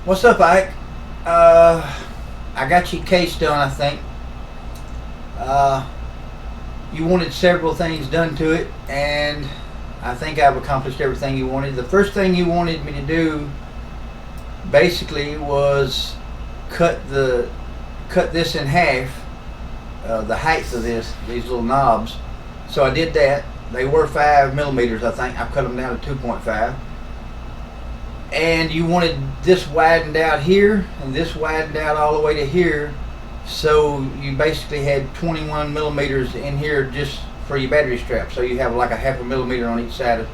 What's up, Ike? I got your case done, I think. You wanted several things done to it, and I think I've accomplished everything you wanted. The first thing you wanted me to do basically was cut this in half, the height of these little knobs. So I did that. They were 5 millimeters, I think. I cut them down to 2.5. And you wanted this widened out here and this widened out all the way to here, so you basically had 21 millimeters in here just for your battery strap. So you have like a 0.5 millimeter on each side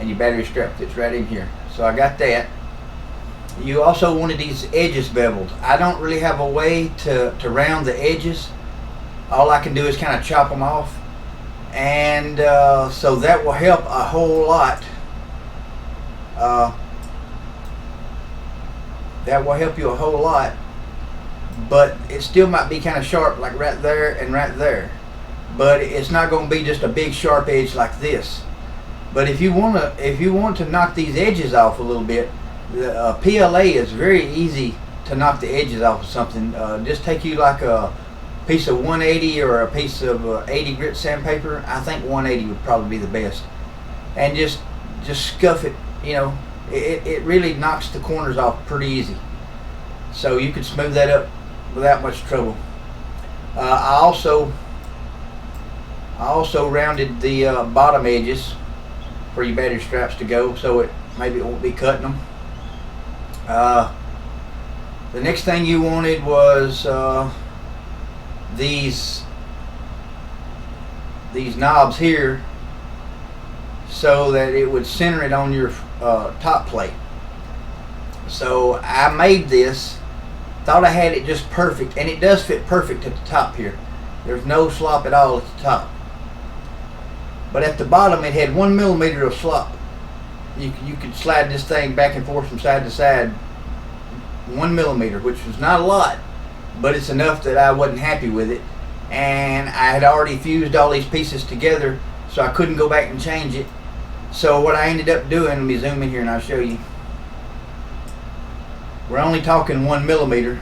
and your battery strap fits right in here. So I got that. You also wanted these edges beveled. I don't really have a way to round the edges. All I can do is kind of chop them off, and so that will help a whole lot. That will help you a whole lot, but it still might be kind of sharp, like right there and right there. But it's not going to be just a big sharp edge like this. But if you want to knock these edges off a little bit, the PLA is very easy to knock the edges off of something. Just take you like a piece of 180 or a piece of 80 grit sandpaper. I think 180 would probably be the best, and just scuff it. You know, it really knocks the corners off pretty easy. So you can smooth that up without much trouble. I also rounded the bottom edges for your battery straps to go, so maybe it won't be cutting them. The next thing you wanted was these knobs here, so that it would center it on your top plate. So I made this, thought I had it just perfect, and it does fit perfect at the top here. There's no slop at all at the top, but at the bottom it had 1 millimeter of slop. You could slide this thing back and forth from side to side 1 millimeter, which was not a lot, but it's enough that I wasn't happy with it, and I had already fused all these pieces together, so I couldn't go back and change it. So what I ended up doing, let me zoom in here and I'll show you. We're only talking 1 millimeter.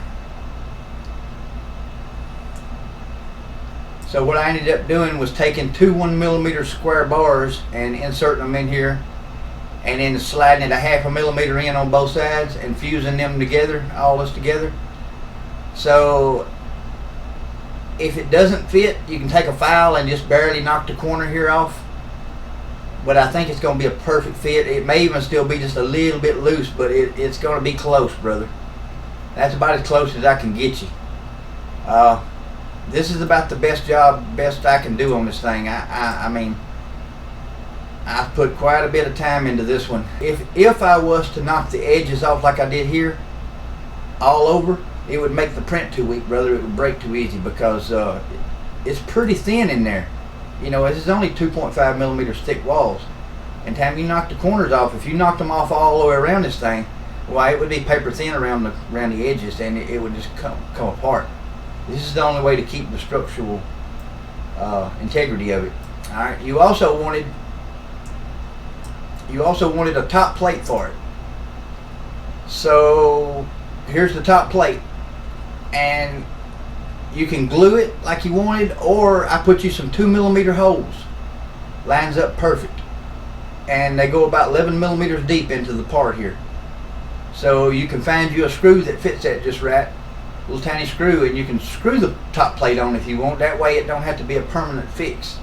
So what I ended up doing was taking 2 1 millimeter square bars and inserting them in here, and then sliding it a 0.5 millimeter in on both sides and fusing them together, all this together. So if it doesn't fit, you can take a file and just barely knock the corner here off. But I think it's going to be a perfect fit. It may even still be just a little bit loose, but it's going to be close, brother. That's about as close as I can get you. This is about the best I can do on this thing. I mean, I've put quite a bit of time into this one. If I was to knock the edges off like I did here, all over, it would make the print too weak, brother. It would break too easy, because it's pretty thin in there. You know, this is only 2.5 millimeters thick walls. And time you knock the corners off, if you knocked them off all the way around this thing, why, it would be paper thin around the edges, and it would just come apart. This is the only way to keep the structural integrity of it. All right. You also wanted a top plate for it. So here's the top plate, and you can glue it like you wanted, or I put you some 2 millimeter holes. Lines up perfect, and they go about 11 millimeters deep into the part here. So you can find you a screw that fits that just right, little tiny screw, and you can screw the top plate on if you want. That way it don't have to be a permanent fix.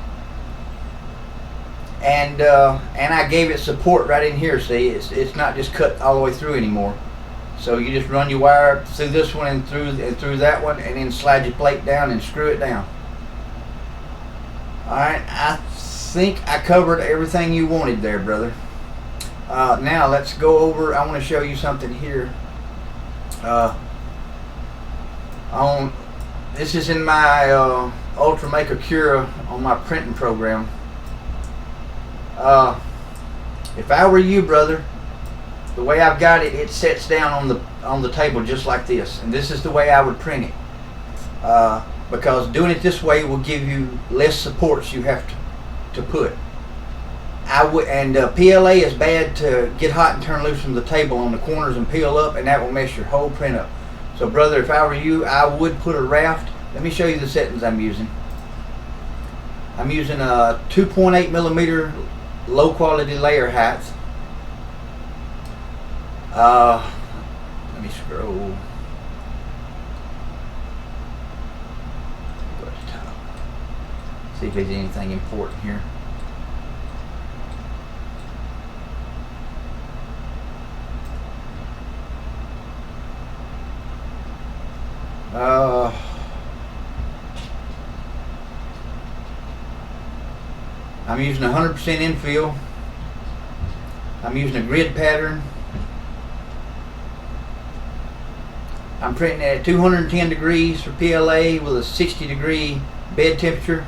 And I gave it support right in here. See, it's not just cut all the way through anymore. So you just run your wire through this one and through that one, and then slide your plate down and screw it down. Alright, I think I covered everything you wanted there, brother. Now let's go over, I want to show you something here. This is in my Ultramaker Cura on my printing program. If I were you, brother, the way I've got it, it sets down on the table just like this, and this is the way I would print it. Because doing it this way will give you less supports you have to put. PLA is bad to get hot and turn loose from the table on the corners and peel up, and that will mess your whole print up. So brother, if I were you, I would put a raft. Let me show you the settings I'm using. I'm using a 2.8 millimeter low quality layer height. Let me scroll. Go to the top. See if there's anything important here. I'm using 100% infill. I'm using a grid pattern. I'm printing at 210 degrees for PLA with a 60 degree bed temperature.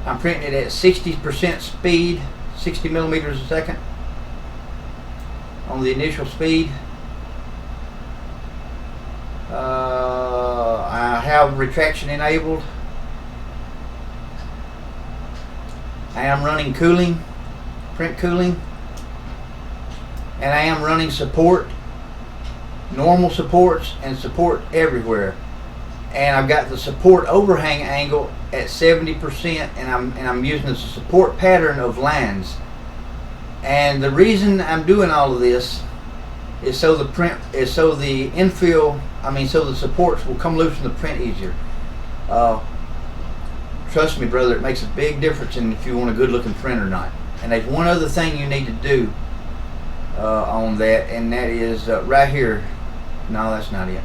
I'm printing it at 60% speed, 60 millimeters a second on the initial speed. I have retraction enabled. I am running cooling, print cooling, and I am running support, normal supports and support everywhere. And I've got the support overhang angle at 70%, and I'm using the support pattern of lines. And the reason I'm doing all of this is so the infill, so the supports will come loose from the print easier. Trust me, brother, it makes a big difference in if you want a good looking print or not. And there's one other thing you need to do on that, and that is right here. No, that's not it.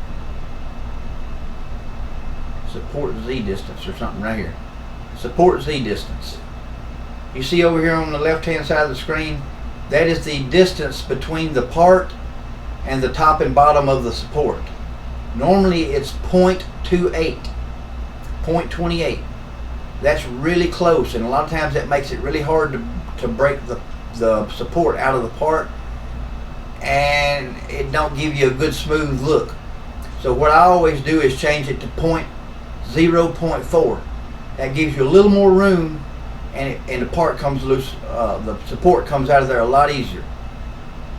Support Z distance or something right here. Support Z distance. You see over here on the left hand side of the screen, that is the distance between the part and the top and bottom of the support. Normally it's 0.28, 0.28. That's really close, and a lot of times that makes it really hard to break the support out of the part, and it don't give you a good smooth look. So what I always do is change it to 0.4. That gives you a little more room, and the part comes loose, the support comes out of there a lot easier.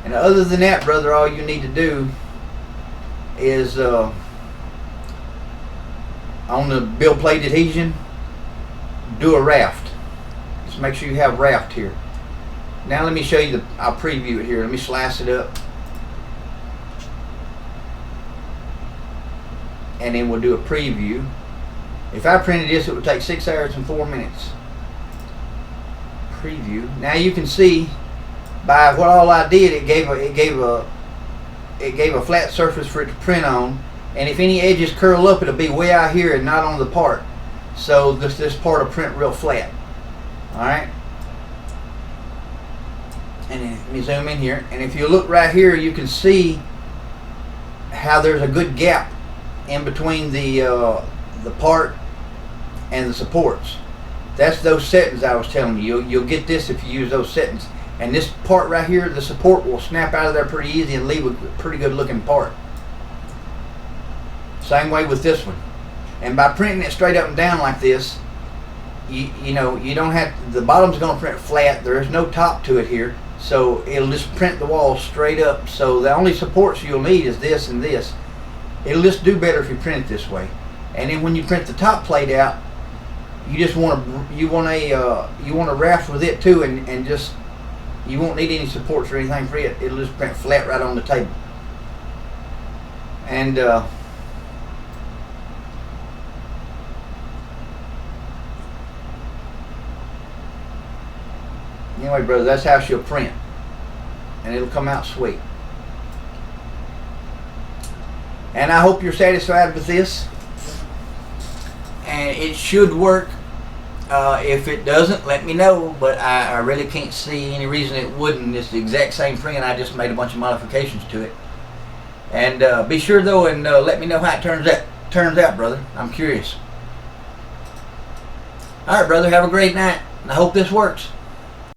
And other than that, brother, all you need to do is on the build plate adhesion, do a raft. Just make sure you have raft here. Now let me show you I'll preview it here. Let me slice it up, and then we'll do a preview. If I printed this, it would take 6 hours and 4 minutes. Preview. Now you can see by what all I did, it gave a flat surface for it to print on, and if any edges curl up, it'll be way out here and not on the part. So this part will print real flat. Alright? And then let me zoom in here, and if you look right here, you can see how there's a good gap in between the part and the supports. That's those settings I was telling you. You'll get this if you use those settings. And this part right here, the support will snap out of there pretty easy and leave a pretty good looking part. Same way with this one. And by printing it straight up and down like this, you don't have, the bottom's going to print flat. There is no top to it here, so it'll just print the wall straight up. So the only supports you'll need is this and this. It'll just do better if you print it this way. And then when you print the top plate out, you just want a raft with it too, and just, you won't need any supports or anything for it. It'll just print flat right on the table. And anyway, brother, that's how she'll print, and it'll come out sweet. And I hope you're satisfied with this, and it should work. If it doesn't, let me know, but I really can't see any reason it wouldn't. It's the exact same print. I just made a bunch of modifications to it. And be sure though, and let me know how it turns out, brother. I'm curious. Alright, brother, have a great night, and I hope this works.